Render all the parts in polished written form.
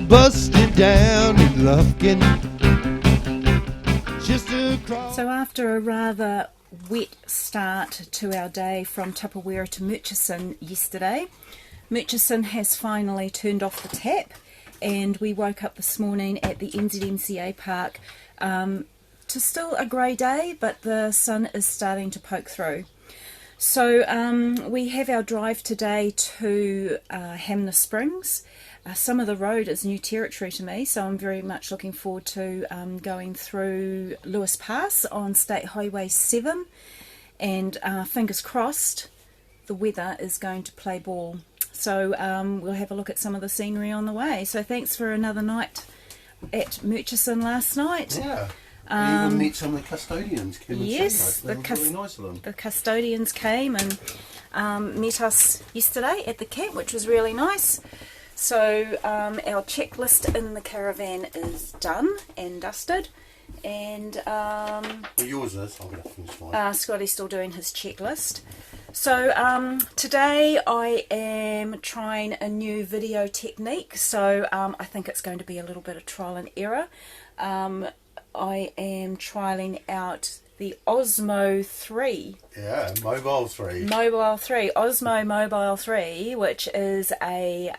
Busted down in Lufkin. So after a rather wet start to our day from Tupperware to Murchison yesterday, Murchison has finally turned off the tap, and we woke up this morning at the NZMCA park to still a grey day, but the sun is starting to poke through. So we have our drive today to Hanmer Springs. Some of the road is new territory to me, so I'm very much looking forward to going through Lewis Pass on State Highway 7, and fingers crossed the weather is going to play ball. So we'll have a look at some of the scenery on the way. So thanks for another night at Murchison last night. Yeah. You even meet some of the custodians. Yes, really nice of them. The custodians came and met us yesterday at the camp, which was really nice. So our checklist in the caravan is done and dusted, and well, yours is. I'm going to finish mine. Scotty's still doing his checklist. So today I am trying a new video technique, so I think it's going to be a little bit of trial and error. I am trialling out the Osmo 3. Yeah, Mobile 3. Mobile 3, Osmo Mobile 3, which is a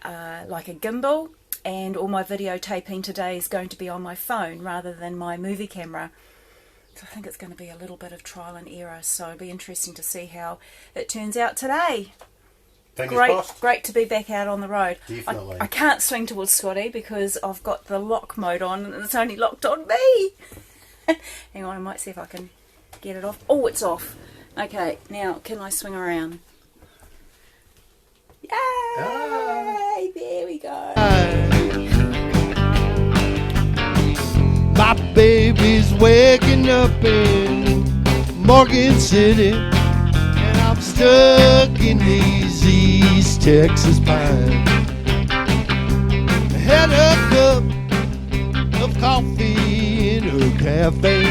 like a gimbal, and all my videotaping today is going to be on my phone rather than my movie camera. So I think it's going to be a little bit of trial and error, so it'll be interesting to see how it turns out today. Great to be back out on the road. Definitely. I can't swing towards Scotty because I've got the lock mode on and it's only locked on me. Hang on, I might see if I can get it off. Oh, it's off. Okay, now can I swing around? Yay! There we go. My baby's waking up in Morgan City, and I'm stuck in these East Texas pines. I had a cup of coffee in her cafe,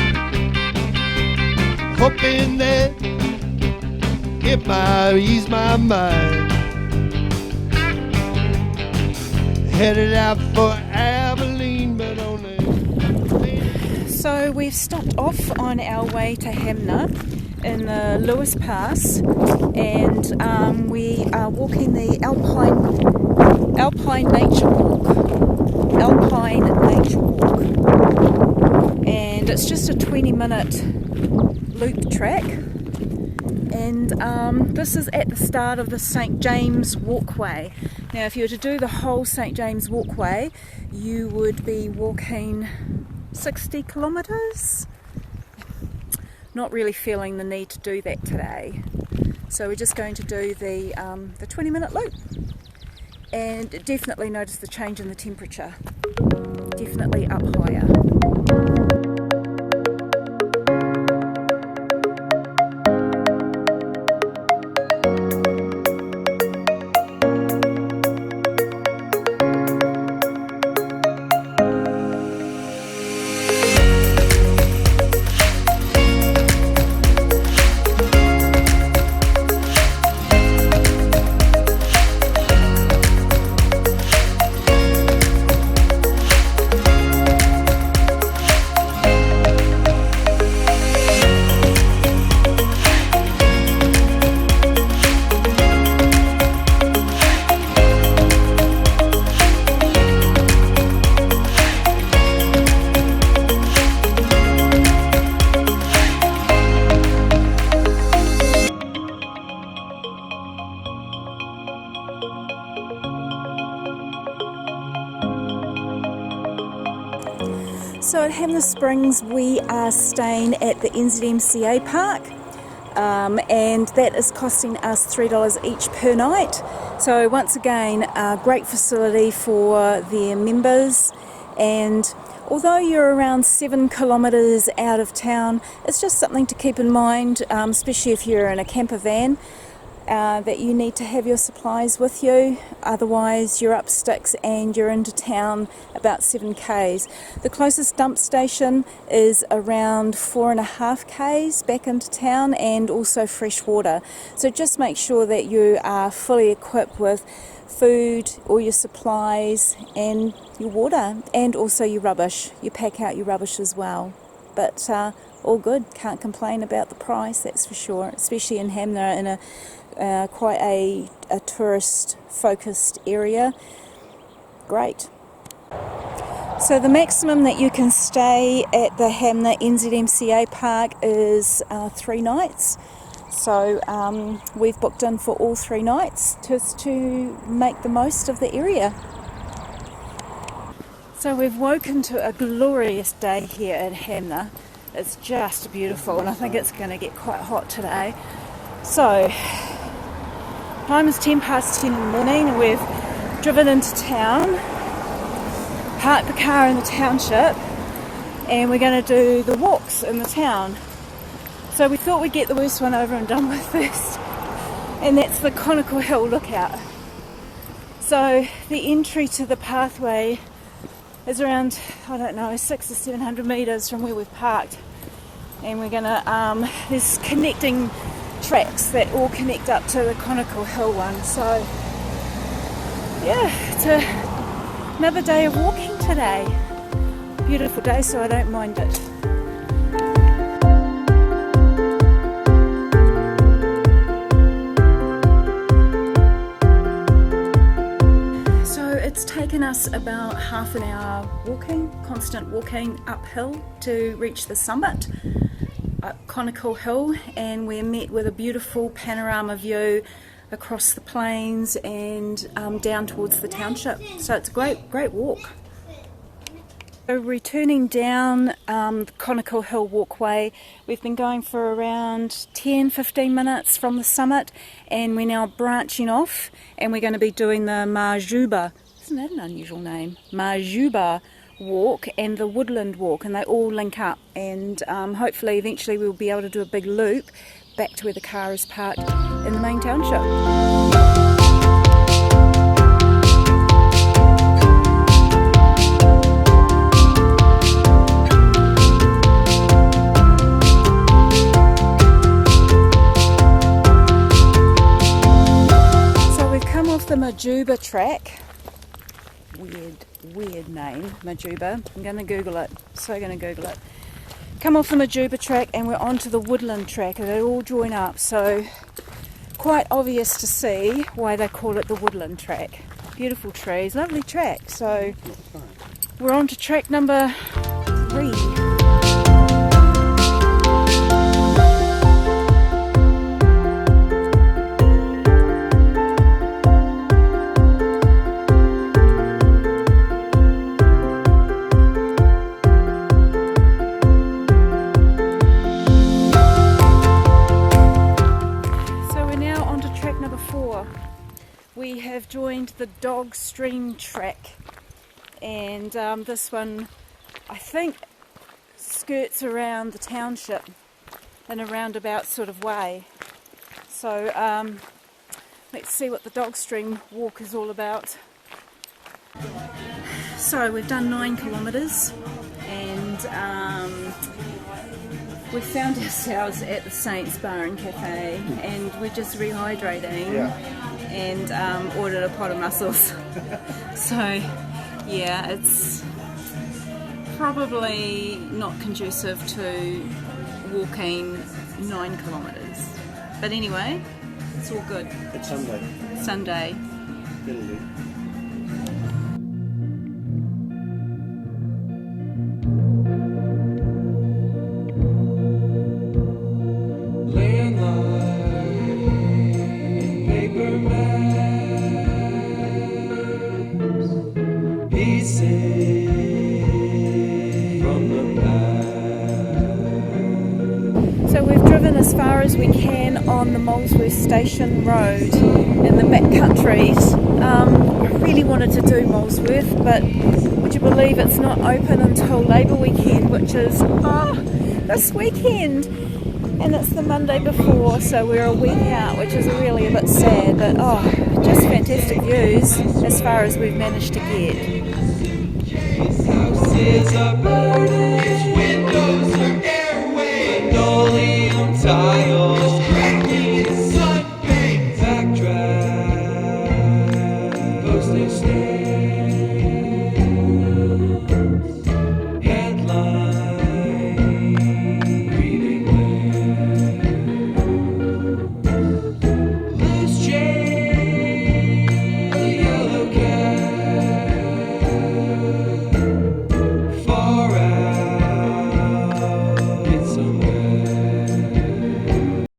hoping that it might ease my mind. Headed out for Abilene, but only. So we've stopped off on our way to Hanmer in the Lewis Pass, and we are walking the Alpine Nature Walk, and it's just a 20-minute loop track, and this is at the start of the St. James Walkway. Now if you were to do the whole St. James Walkway, you would be walking 60 kilometres. Not really feeling the need to do that today, so we're just going to do the 20-minute loop, and definitely notice the change in the temperature, definitely up higher. So at Hanmer Springs we are staying at the NZMCA park, and that is costing us $3 each per night. So once again, a great facility for their members, and although you're around 7 kilometres out of town, it's just something to keep in mind, especially if you're in a camper van. that you need to have your supplies with you, otherwise you're up sticks and you're into town about 7 k's. The closest dump station is around 4.5 k's back into town, and also fresh water. So just make sure that you are fully equipped with food, all your supplies and your water, and also your rubbish. You pack out your rubbish as well. But all good, can't complain about the price, that's for sure, especially in Hanmer, in a quite a tourist focused area. Great. So the maximum that you can stay at the Hanmer NZMCA Park is 3 nights. So we've booked in for all 3 nights just to make the most of the area. So we've woken to a glorious day here at Hanmer. It's just beautiful, and I think it's going to get quite hot today. So, time is 10 past 10 in the morning, and we've driven into town, parked the car in the township, and we're going to do the walks in the town. So we thought we'd get the worst one over and done with first, and that's the Conical Hill lookout. So the entry to the pathway is around, I don't know, 600 or 700 metres from where we've parked, and we're gonna there's connecting tracks that all connect up to the Conical Hill one. So yeah, it's another day of walking today. Beautiful day, so I don't mind it. It's taken us about half an hour walking, constant walking uphill to reach the summit, Conical Hill, and we're met with a beautiful panorama view across the plains and down towards the township. So it's a great walk. So returning down the Conical Hill walkway, we've been going for around 10-15 minutes from the summit, and we're now branching off, and we're going to be doing the Majuba. Isn't that an unusual name? Majuba walk and the Woodland walk, and they all link up, and hopefully eventually we'll be able to do a big loop back to where the car is parked in the main township. So we've come off the Majuba track. Weird name, Majuba. I'm going to Google it. So going to Google it. Come off the Majuba track and we're onto the Woodland track, and they all join up. So quite obvious to see why they call it the Woodland track. Beautiful trees, lovely track. So we're on to track number 3. We have joined the Dog Stream track, and this one I think skirts around the township in a roundabout sort of way. So let's see what the Dog Stream walk is all about. So we've done 9 kilometres, and we found ourselves at the Saints Bar and Cafe, and we're just rehydrating and ordered a pot of mussels. So yeah, it's probably not conducive to walking 9 kilometres. But anyway, it's all good. It's Sunday. Sunday. It'll do. So we've driven as far as we can on the Molesworth Station Road in the back countries. I really wanted to do Molesworth, but would you believe it's not open until Labour weekend, which is this weekend. and it's the Monday before, so we're a week out, which is really a bit sad, but oh, just fantastic views as far as we've managed to get.